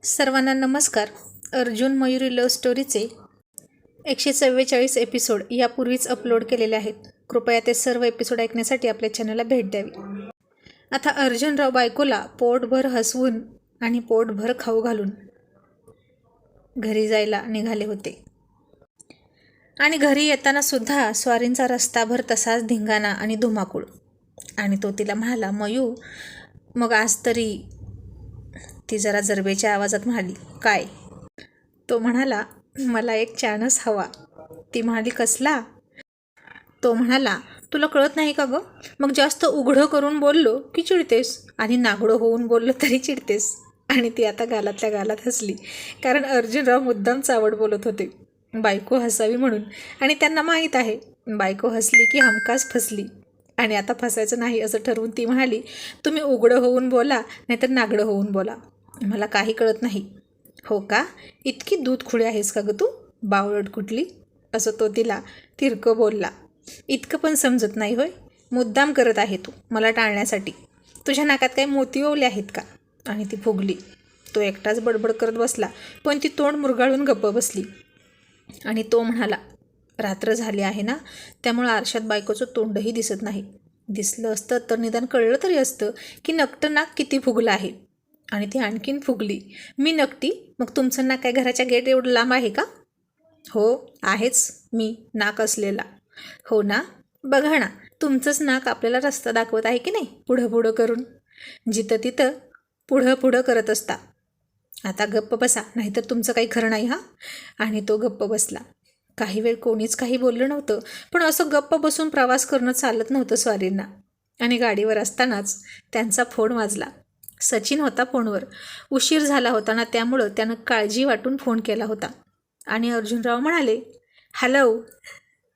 सर्वांना नमस्कार. Arjun Mayuri love स्टोरीचे 144 episode यापूर्वीच अपलोड केलेले आहेत. कृपया ते सर्व एपिसोड ऐकण्यासाठी आपल्या चॅनलला भेट द्यावी. आता अर्जुनराव बायकोला पोटभर हसवून आणि पोटभर खाऊ घालून घरी जायला निघाले होते. आणि घरी येताना सुद्धा स्वारींचा रस्ताभर तसाच धिंगाणा आणि धुमाकूळ. आणि तो तिला म्हणाला, मयू मग आज तरी. ती जरा जरबेच्या आवाजात म्हणाली, काय? तो म्हणाला, मला एक चानस हवा. ती म्हणाली, कसला? तो म्हणाला, तुला कळत नाही का गं? मग जास्त उघडं करून बोललो की चिडतेस आणि नागडं होऊन बोललो तरी चिडतेस. आणि ती आता गालातल्या गालात हसली, कारण अर्जुनराव मुद्दाम चावड बोलत होते बायको हसावी म्हणून. आणि त्यांना माहीत आहे बायको हसली की हमखास फसली. आणि आता फसायचं नाही असं ठरवून ती म्हणाली, तुम्ही उघडं होऊन बोला नाहीतर नागडं होऊन बोला, मला काही कळत नाही. हो का? इतकी दूध खुळी आहेस का गं तू, बावळट कुठली? असं तो तिला तिरकं बोलला. इतकं पण समजत नाही होय? मुद्दाम करत आहे तू मला टाळण्यासाठी. तुझ्या नाकात काही मोती ओवले आहेत का? आणि ती फुगली. तो एकटाच बडबड करत बसला, पण ती तोंड मुरगाळून गप्प बसली. आणि तो म्हणाला, रात्र झाली आहे ना, त्यामुळं आरशात बायकोचं तोंडही दिसत नाही. दिसलं असतं तर निदान कळलं तरी असतं की नकटं नाक किती फुगलं आहे. आणि ती आणखीन फुगली. मी नकटी? मग तुमचं नाक काय घराच्या गेट एवढं लांब आहे का? हो आहेच मी नाक असलेला. हो ना? बघा ना, तुमचंच नाक आपल्याला रस्ता दाखवत आहे की नाही, पुढं पुढं करून. जिथं तिथं पुढं पुढं करत असता. आता गप्प बसा, नाहीतर तुमचं काही खरं नाही. हा. आणि तो गप्प बसला. काही वेळ कोणीच काही बोललं नव्हतं, पण असं गप्प बसून प्रवास करणं चालत नव्हतं स्वारींना. आणि गाडीवर असतानाच त्यांचा फोन वाजला. सचिन होता फोनवर. उशीर झाला होता ना, त्यामुळं त्यानं काळजी वाटून फोन केला होता. आणि अर्जुनराव म्हणाले, हॅलो.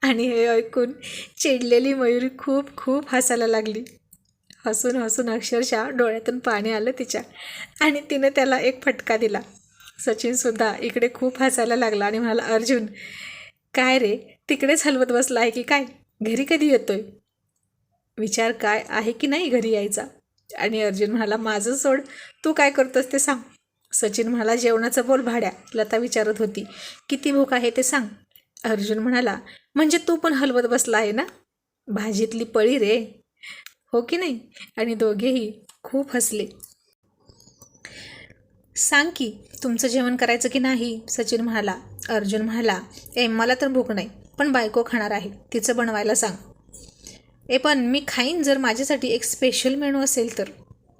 आणि हे ऐकून चिडलेली मयुरी खूप खूप हसायला लागली. हसून हसून अक्षरशः डोळ्यातून पाणी आलं तिच्या. आणि तिनं त्याला एक फटका दिला. सचिनसुद्धा इकडे खूप हसायला लागला आणि म्हणाला, अर्जुन काय रे, तिकडेच हलवत बसला आहे की काय? घरी कधी येतोय? विचार काय आहे की नाही घरी यायचा? आणि अर्जुन म्हणाला, माझं सोड, तू काय करतोस ते सांग. सचिन म्हणाला, जेवणाचं बोल भाड्या, लता विचारत होती. किती भूक आहे ते सांग. अर्जुन म्हणाला, म्हणजे तू पण हलवत बसला आहे ना? भाजीतली पळी रे, हो की नाही? आणि दोघेही खूप हसले. सांग की, तुमचं जेवण करायचं की नाही? सचिन म्हणाला. अर्जुन म्हणाला, मला तर भूक नाही, पण बायको खाणार आहे, तिचं बनवायला सांग. पण मी खाईन जर माझ्यासाठी एक स्पेशल मेनू असेल तर.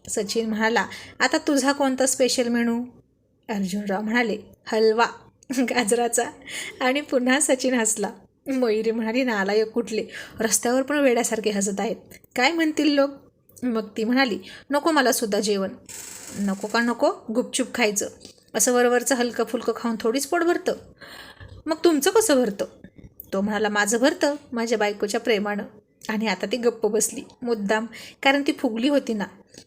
सचिन म्हणाला, आता तुझा कोणता स्पेशल मेनू? अर्जुनराव म्हणाले, हलवा गाजराचा. आणि पुन्हा सचिन हसला. मयुरी म्हणाली, नालायक कुठले, रस्त्यावर पण वेड्यासारखे हसत आहेत, काय म्हणतील लोक? मग ती म्हणाली, नको मला सुद्धा जेवण. नको का नको? गुपचूप खायचं. असं वरवरचं हलकं फुलकं खाऊन थोडीच पोट भरतं. मग तुमचं कसं भरतं? तो म्हणाला, माझं भरतं माझ्या बायकोच्या प्रेमानं. आणि आता ती गप्प बसली मुद्दाम, कारण ती फुगली होती ना.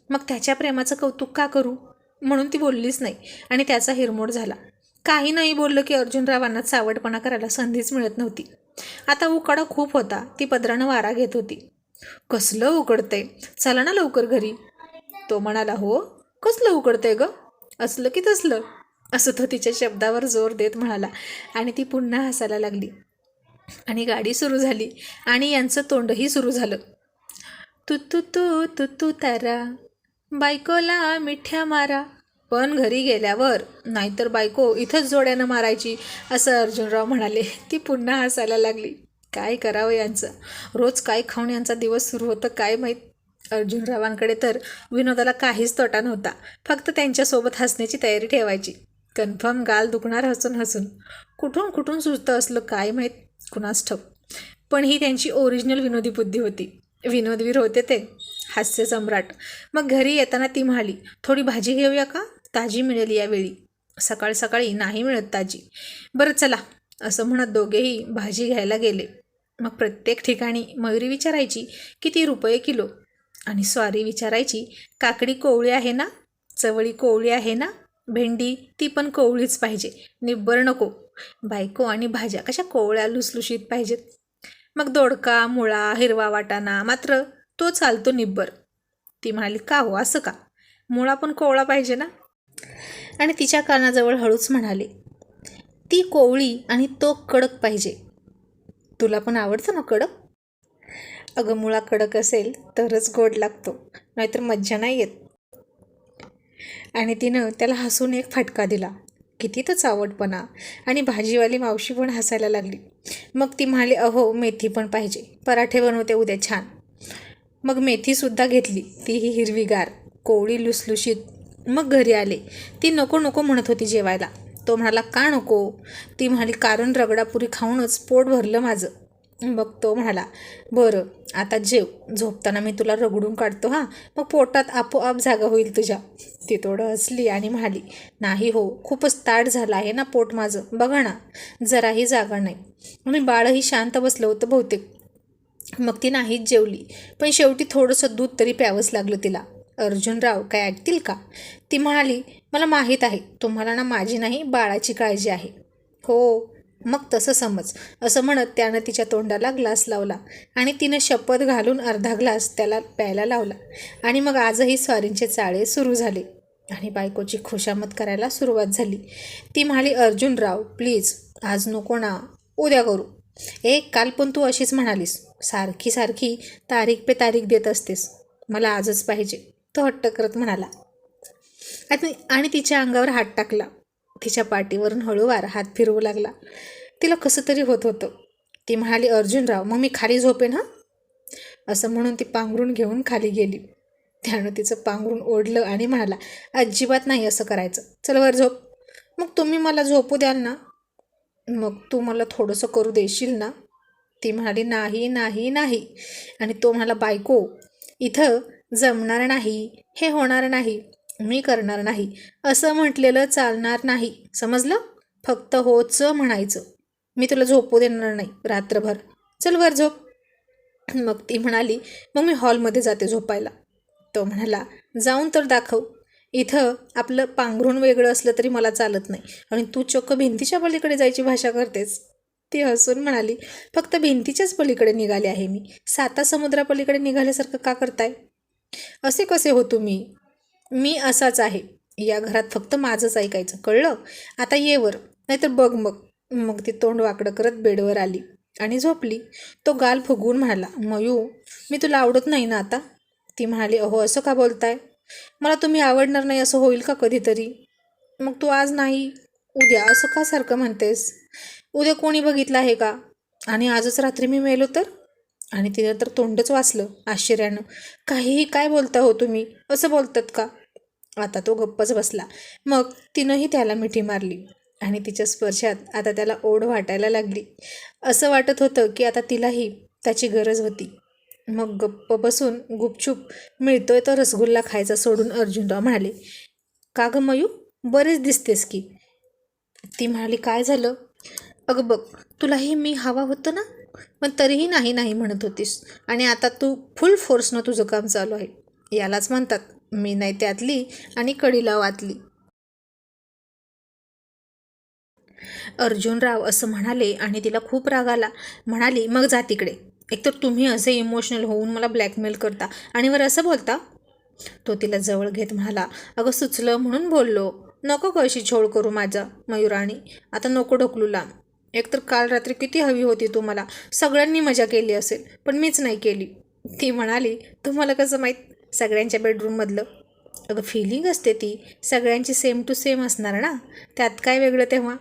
मग त्याच्या प्रेमाचं कौतुक का करू म्हणून ती बोललीच नाही. आणि त्याचा हिरमोड झाला. काही नाही बोललं की अर्जुनरावांना चावटपणा करायला संधीच मिळत नव्हती. आता उकाडा खूप होता. ती पदरानं वारा घेत होती. कसलं उकडतंय, चला ना लवकर घरी. तो म्हणाला, हो कसलं उकडतंय ग, असलं की तसलं, असं तो तिच्या शब्दावर जोर देत म्हणाला. आणि ती पुन्हा हसायला लागली. आणि गाडी सुरू झाली आणि यांचं तोंडही सुरू झालं. तू तू तू तू तू तारा, बायकोला मिठ्या मारा, पण घरी गेल्यावर नाहीतर बायको इथंच जोड्यानं मारायची, असं अर्जुनराव म्हणाले. ती पुन्हा हसायला लागली. काय करावं यांचं, रोज काय खाऊन यांचा दिवस सुरू होतं काय माहीत. अर्जुनरावांकडे तर विनोदाला काहीच तोटा नव्हता, फक्त त्यांच्यासोबत हसण्याची तयारी ठेवायची. कन्फर्म गाल दुखणार हसून हसून. कुठून कुठून सुचतं असलं काय माहीत, कुणास ठाऊक. पण ही त्यांची ओरिजिनल विनोदी बुद्धी होती. विनोदवीर होते ते, हास्य सम्राट. मग घरी येताना ती म्हणाली, थोडी भाजी घेऊया का, ताजी मिळेल यावेळी, सकाळ सकाळी नाही मिळत ताजी. बरं चला, असं म्हणत दोघेही भाजी घ्यायला गेले. मग प्रत्येक ठिकाणी मयुरी विचारायची, किती रुपये किलो? आणि स्वारी विचारायची, काकडी कोवळी आहे ना, चवळी कोवळी आहे ना, भेंडी ती पण कोवळीच पाहिजे, निब्बर नको. बायको आणि भाज्या कशा कोवळ्या लुसलुशीत पाहिजेत. मग दोडका, मुळा, हिरवा वाटाणा मात्र तो चालतो निब्बर. ती म्हणाली, का हो असं का? मुळा पण कोवळा पाहिजे ना. आणि तिच्या कानाजवळ हळूच म्हणाले, ती कोवळी आणि तो कडक पाहिजे. तुला पण आवडतं ना कडक? अगं मुळा कडक असेल तरच गोड लागतो, नाहीतर मज्जा नाही येत. आणि तिनं त्याला हसून एक फटका दिला. किती तर चावटपणा. आणि भाजीवाली मावशी पण हसायला लागली. मग ती म्हणाली, अहो मेथी पण पाहिजे, पराठे बनवते उद्या छान. मग मेथीसुद्धा घेतली, तीही हिरवीगार, कोवळी लुसलुशीत. मग घरी आले. ती नको नको म्हणत होती जेवायला. तो म्हणाला, का नको? ती म्हणाली, कारण रगडापुरी खाऊनच पोट भरलं माझं. मग तो म्हणाला, बरं आता जेव, झोपताना मी तुला रगडून काढतो हां, मग पोटात आपोआप जागा होईल तुझ्या. ती थोडं हसली आणि म्हणाली, नाही हो, खूपच ताट झालं आहे ना पोट माझं, बघा ना, जराही जागा नाही. आणि बाळही शांत बसलं होतं बहुतेक. मग ती नाहीच जेवली, पण शेवटी थोडंसं दूध तरी प्यावंच लागलं तिला. अर्जुनराव काय ऐकतील का? ती म्हणाली, मला माहीत आहे तुम्हाला ना माझी नाही बाळाची काळजी आहे. हो मग तसं समज, असं म्हणत त्यानं तिच्या तोंडाला ग्लास लावला आणि तिनं शपथ घालून अर्धा ग्लास त्याला प्यायला लावला. आणि मग आजही स्वारींचे चाळे सुरू झाले आणि बायकोची खुशामत करायला सुरुवात झाली. ती म्हणाली, अर्जुनराव प्लीज आज नको ना, उद्या करू. काल पण तू अशीच म्हणालीस, सारखी सारखी तारीख पे तारीख देत असतेस, मला आजच पाहिजे, तो हट्ट करत म्हणाला. आणि तिच्या अंगावर हात टाकला. तिच्या पाठीवरून हळूवार हात फिरवू लागला. तिला कसं तरी होत होतं. ती म्हणाली, अर्जुनराव मग मी खाली झोपेन हां. असं म्हणून ती पांघरून घेऊन खाली गेली. त्यानं तिचं पांघरून ओढलं आणि म्हणाला, अजिबात नाही असं करायचं, चल वर झोप. मग तुम्ही मला झोपू द्याल ना? मग तू मला थोडंसं करू देशील ना? ती म्हणाली, नाही नाही नाही. आणि तो म्हणाला, बायको इथं जमणार नाही, हे होणार नाही, मी करणार नाही, असं म्हटलेलं चालणार नाही, समजलं? फक्त होच म्हणायचं. मी तुला झोपू देणार नाही रात्रभर, चल वर झोप. मग ती म्हणाली, मग मी हॉलमध्ये जाते झोपायला. तो म्हणाला, जाऊन तर दाखव. इथं आपलं पांघरून वेगळं असलं तरी मला चालत नाही, आणि तू चक्क भिंतीच्या पलीकडे जायची भाषा करतेस. ती हसून म्हणाली, फक्त भिंतीच्याच पलीकडे निघाले आहे मी, 7 समुद्रापलीकडे निघाल्यासारखं का करताय? असे कसे हो तुम्ही? मी असाच आहे, या घरात फक्त माझंच ऐकायचं, कळलं? आता ये वर, नाहीतर बघ मग. मग ती तोंड वाकडं करत बेडवर आली आणि झोपली. तो गाल फुगवून म्हणाला, मयू मी तुला आवडत नाही ना आता? ती म्हणाली, अहो असं का बोलताय? मला तुम्ही आवडणार नाही असं होईल का कधीतरी? मग तू आज नाही उद्या असं का सारखं म्हणतेस? उद्या कोणी बघितलं आहे का? आणि आजच रात्री मी मेलो तर? आणि तिनं तर तोंडच वाचलं आश्चर्यानं. काहीही काय बोलता हो तुम्ही, असं बोलतात का? आता तो गप्पच बसला. मग तिनंही त्याला मिठी मारली आणि तिच्या स्पर्शात आता त्याला ओढ वाटायला लागली. असं वाटत होतं की आता तिलाही त्याची गरज होती. मग गप्प बसून गुपचूप मिळतोय तो रसगुल्ला खायचा सोडून अर्जुनराव म्हणाले, का गं मयू, बरेच दिसतेस की. ती म्हणाली, काय झालं? अगं बघ, तुलाही मी हवा होतं ना, पण तरीही नाही नाही म्हणत होतीस, आणि आता तू फुल फोर्सनं तुझं काम चालू आहे. यालाच म्हणतात मी नाही त्यातली आणि कडीला वातली. अर्जुनराव असं म्हणाले आणि तिला खूप राग आला. म्हणाली, मग जा तिकडे, एकतर तुम्ही असे इमोशनल होऊन मला ब्लॅकमेल करता आणि वर असं बोलता. तो तिला जवळ घेत म्हणाला, अगं सुचलं म्हणून बोललो, नको कशी छोड करू माझा मयुराणी, आता नको ढकलू लांब. एकतर काल रात्री किती हवी होती तुम्हाला, सगळ्यांनी मजा केली असेल, पण मीच नाही केली. ती म्हणाली, तुम्हाला कसं माहीत सगळ्यांच्या बेडरूममधलं? अगं फिलिंग असते ती, सगळ्यांची सेम टू सेम असणार ना, त्यात काय वेगळं तेव्हा?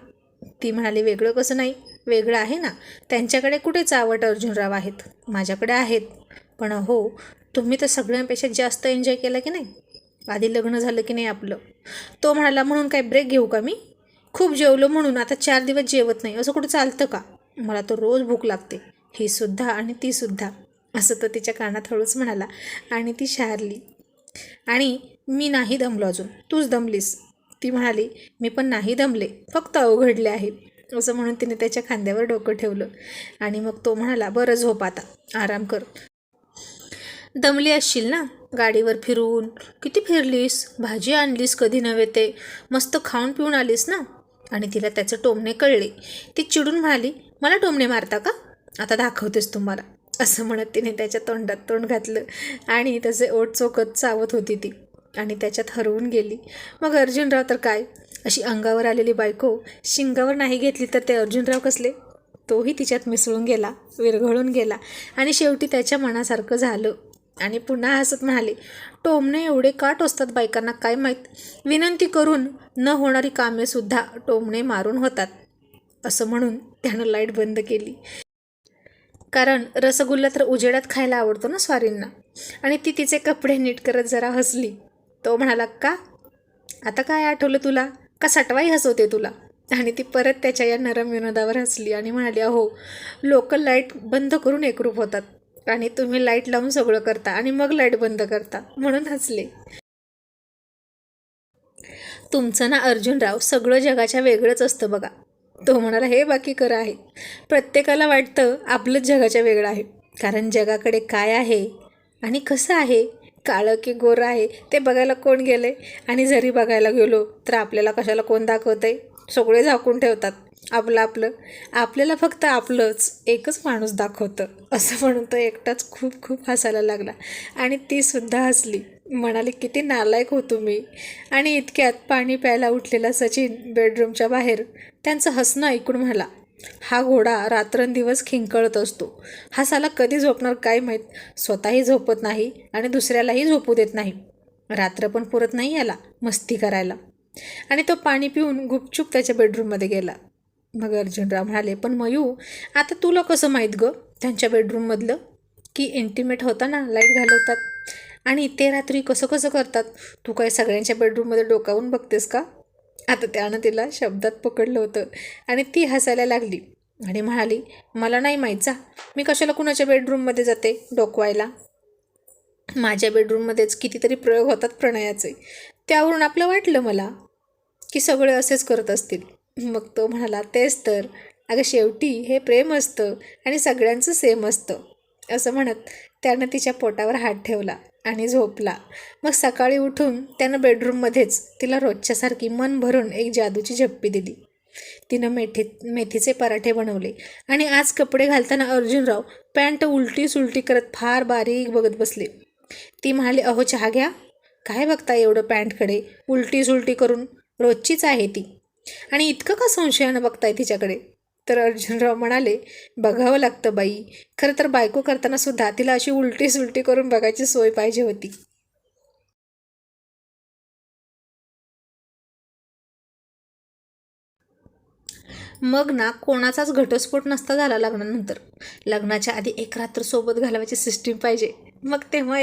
ती म्हणाली, वेगळं कसं नाही, वेगळं आहे ना. त्यांच्याकडे कुठे चावट अर्जुनराव आहेत, माझ्याकडे आहेत. पण हो, तुम्ही तर सगळ्यांपेक्षा जास्त एन्जॉय केला की नाही, आधी लग्न झालं की नाही आपलं. तो म्हणाला, म्हणून काय ब्रेक घेऊ का मी? खूप जेवलो म्हणून आता 4 दिवस जेवत नाही, असं कुठं चालतं का? मला तर रोज भूक लागते, ही सुद्धा आणि ती सुद्धा, असं तो तिच्या कानात हळूच म्हणाला. आणि ती शारली. आणि मी नाही दमलो अजून, तूच दमलीस. ती म्हणाली, मी पण नाही दमले, फक्त अवघडले आहे. असं म्हणून तिने त्याच्या खांद्यावर डोकं ठेवलं. आणि मग तो म्हणाला, बरं झोप आता, आराम कर. दमली असशील ना, गाडीवर फिरून किती फिरलीस, भाजी आणलीस कधी नव्हे ते, मस्त खाऊन पिऊन आलीस ना. आणि तिला त्याचे टोमणे कळले. ती चिडून म्हणाली, मला टोमणे मारता का? आता दाखवतेस तुम्हाला. असं म्हणत तिने त्याच्या तोंडात तोंड घातलं आणि त्याचे ओठ चोखत चावत होती ती, आणि त्याच्यात हरवून गेली. मग अर्जुनराव तर काय, अशी अंगावर आलेली बायको शिंगावर नाही घेतली तर ते अर्जुनराव कसले? तोही तिच्यात मिसळून गेला, विरघळून गेला आणि शेवटी त्याच्या मनासारखं झालं. आणि पुन्हा हसत म्हणाले, टोमणे एवढे का टोचतात बायकांना काय माहीत. विनंती करून न होणारी कामेसुद्धा टोमणे मारून होतात. असं म्हणून त्यानं लाईट बंद केली. कारण रसगुल्ला तर उजेडात खायला आवडतो ना स्वारींना. आणि ती तिचे कपडे नीट करत जरा हसली. तो म्हणाला, का आता काय आठवलं तुला? का सटवाई हसवते तुला? आणि ती परत त्याच्या या नरम विनोदावर हसली आणि म्हणाली, अहो लोक लाईट बंद करून एकरूप होतात आणि तुम्ही लाईट लावून सगळं करता आणि मग लाईट बंद करता म्हणून हसले. तुमचं ना अर्जुनराव सगळं जगाच्या वेगळंच असतं बघा. तो म्हणाला, हे बाकी खरं आहे. प्रत्येकाला वाटतं आपलंच जगाच्या वेगळं आहे. कारण जगाकडे काय आहे आणि कसं आहे, काळं की गोरं आहे ते बघायला कोण गेले. आणि जरी बघायला गेलो तर आपल्याला कशाला कोण दाखवतंय? सगळे झाकून ठेवतात आपलं आपल्याला फक्त आपलंच एकच माणूस दाखवतं. असं म्हणून तो एकटाच खूप खूप हसायला लागला. आणि तीसुद्धा हसली. म्हणाली, किती नालायक हो तुम्ही. आणि इतक्यात पाणी प्यायला उठलेला सचिन बेडरूमच्या बाहेर त्यांचं हसणं ऐकून म्हणाला, हा घोडा रात्रंदिवस खिंकळत असतो. हा साला कधी झोपणार काय माहीत. स्वतःही झोपत नाही आणि दुसऱ्यालाही झोपू देत नाही. रात्र पण पुरत नाही याला मस्ती करायला. आणि तो पाणी पिऊन गुपचूप त्याच्या बेडरूममध्ये गेला. मग अर्जुनराव म्हणाले, पण मयू आता तुला कसं माहीत गं त्यांच्या बेडरूममधलं? की इंटिमेट होता ना, लाईट घालवतात आणि ते रात्री कसं कसं करतात. तू काय सगळ्यांच्या बेडरूममध्ये डोकावून बघतेस का? आता त्यानं तिला शब्दात पकडलं होतं. आणि ती हसायला लागली आणि म्हणाली, मला नाही माहीत जा. मी कशाला कुणाच्या बेडरूममध्ये जाते डोकवायला. माझ्या बेडरूममध्येच कितीतरी प्रयोग होतात प्रणयाचे. त्यावरून आपलं वाटलं मला की सगळे असेच करत असतील. मग तो म्हणाला, तेच तर. अगं शेवटी हे प्रेम असतं आणि सगळ्यांचं सेम असतं. असं म्हणत त्यानं तिच्या पोटावर हात ठेवला आणि झोपला. मग सकाळी उठून त्यानं बेडरूममध्येच तिला रोजच्यासारखी मन भरून एक जादूची झप्पी दिली. तिनं मेथीचे पराठे बनवले आणि आज कपडे घालताना अर्जुनराव पॅन्ट उलटी सुलटी करत फार बारीक बघत बसले. ती म्हणाली, अहो चहा घ्या. काय बघता एवढं पॅन्टकडे? उलटी सुलटी करून रोजचीच आहे ती. आणि इतकं का संशयानं बघताय तिच्याकडे? तर अर्जुनराव म्हणाले, बघावं लागतं बाई. खरं तर बायको करताना सुद्धा तिला अशी उलटी सुलटी करून बघायची सोय पाहिजे होती. मग ना कोणाचाच घटस्फोट नसता झाला लग्नानंतर. लग्नाच्या आधी एक रात्र सोबत घालवायची सिस्टीम पाहिजे. मग तेव्हा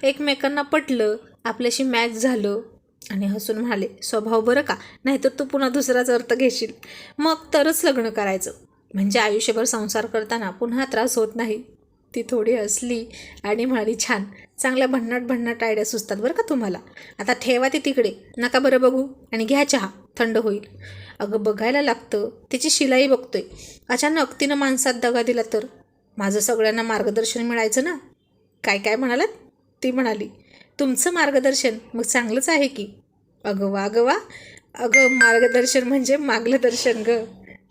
एकमेकांना पटलं, आपल्याशी मॅच झालं. आणि हसून म्हणाले, स्वभाव बरं का, नाहीतर तू पुन्हा दुसराच अर्थ घेशील. मग तरच लग्न करायचं. म्हणजे आयुष्यभर संसार करताना पुन्हा त्रास होत नाही. ती थोडी हसली आणि म्हणाली, छान, चांगल्या भन्नाट आयडिया सुचतात बरं का तुम्हाला. आता ठेवा ते तिकडे, नका बरं बघू आणि घ्या चहा, थंड होईल. अगं बघायला लागतं, तिची शिलाई बघतोय. अचानक तिनं माणसात दगा दिला तर? माझं सगळ्यांना मार्गदर्शन मिळायचं ना. काय काय म्हणालात? ती म्हणाली, तुमचं मार्गदर्शन मग चांगलंच आहे की. अगं वा ग वा. अगं मार्गदर्शन म्हणजे मागलं दर्शन ग.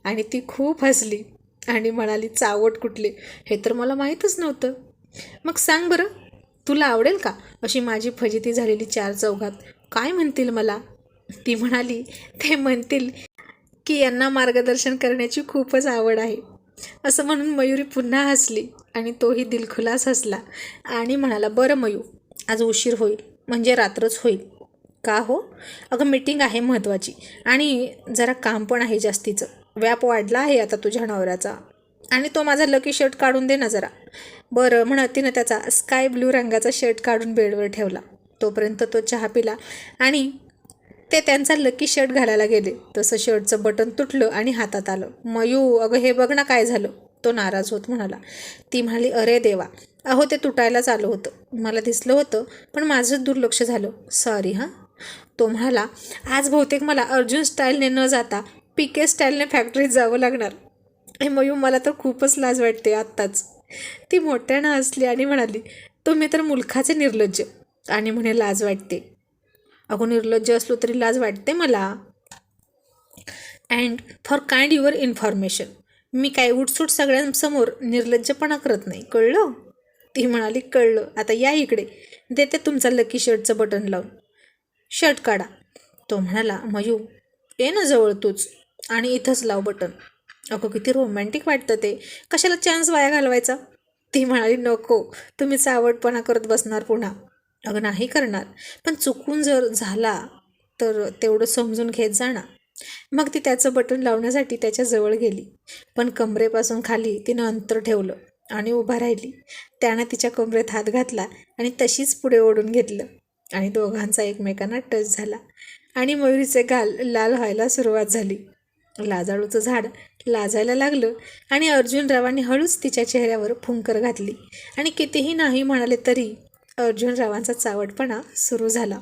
आणि ती खूप हसली आणि म्हणाली, चावट कुठले, हे तर मला माहीतच नव्हतं. मग सांग बरं, तुला आवडेल का अशी माझी फजिती झालेली चार चौघात? काय म्हणतील मला? ती म्हणाली, ते म्हणतील की यांना मार्गदर्शन करण्याची खूपच आवड आहे. असं म्हणून मयुरी पुन्हा हसली आणि तोही दिलखुलास हसला आणि म्हणाला, बरं मयू, आज उशीर होईल म्हणजे रात्रच होईल. का हो? अगं मीटिंग आहे महत्त्वाची आणि जरा काम पण आहे जास्तीचं. व्याप वाढला आहे आता तुझ्या नवऱ्याचा. आणि तो माझा लकी शर्ट काढून दे ना जरा. बरं म्हणत तिनं त्याचा स्काय ब्ल्यू रंगाचा शर्ट काढून बेडवर ठेवला. तोपर्यंत तो चहा पिला आणि ते त्यांचा लकी शर्ट घालायला गेले. तसं शर्टचं बटन तुटलं आणि हातात आलं. मयू, अगं हे बघ ना काय झालं. तो नाराज होत म्हणाला. ती म्हणाली, अरे देवा, अहो ते तुटायलाच आलं होतं. मला दिसलं होतं पण माझंच दुर्लक्ष झालं. सॉरी हां. तो म्हणाला, आज बहुतेक मला अर्जुन स्टाईलने न जाता PK स्टाईलने फॅक्टरीत जावं लागणार. मयू, मला तर खूपच लाज वाटते आत्ताच. ती मोठ्यानं हसली आणि म्हणाली, तुम्ही तर मुलखाचे निर्लज्ज. आणि म्हणे लाज वाटते. अगो निर्लज्ज असलो तरी लाज वाटते मला. And for kind your information, मी काय उठसूट सगळ्यांसमोर निर्लज्जपणा करत नाही, कळलं? ती म्हणाली, कळलं. आता या इकडे, देते तुमचा लकी शर्टचं बटन लावून. शर्ट काढा. तो म्हणाला, मयू ये ना जवळ तूच आणि इथंच लाव बटन. अगं किती रोमॅन्टिक वाटतं ते, कशाला चान्स वाया घालवायचा. ती म्हणाली, नको, तुम्हीच आवडपणा करत बसणार पुन्हा. अगं नाही करणार, पण चुकून जर झाला तर तेवढं समजून घेत जाणार. मग ती त्याचं बटन लावण्यासाठी त्याच्याजवळ गेली, पण कमरेपासून खाली तिनं अंतर ठेवलं आणि उभा राहिली. त्यानं तिच्या कमरेत हात घातला आणि तशीच पुढे ओढून घेतलं आणि दोघांचा एकमेकांना टच झाला आणि मयुरीचे गाल लाल व्हायला सुरुवात झाली. लाजाळूचं झाड लाजायला लागलं आणि अर्जुनरावांनी हळूच तिच्या चेहऱ्यावर फुंकर घातली आणि कितीही नाही म्हणाले तरी अर्जुनरावांचा चावटपणा सुरू झाला.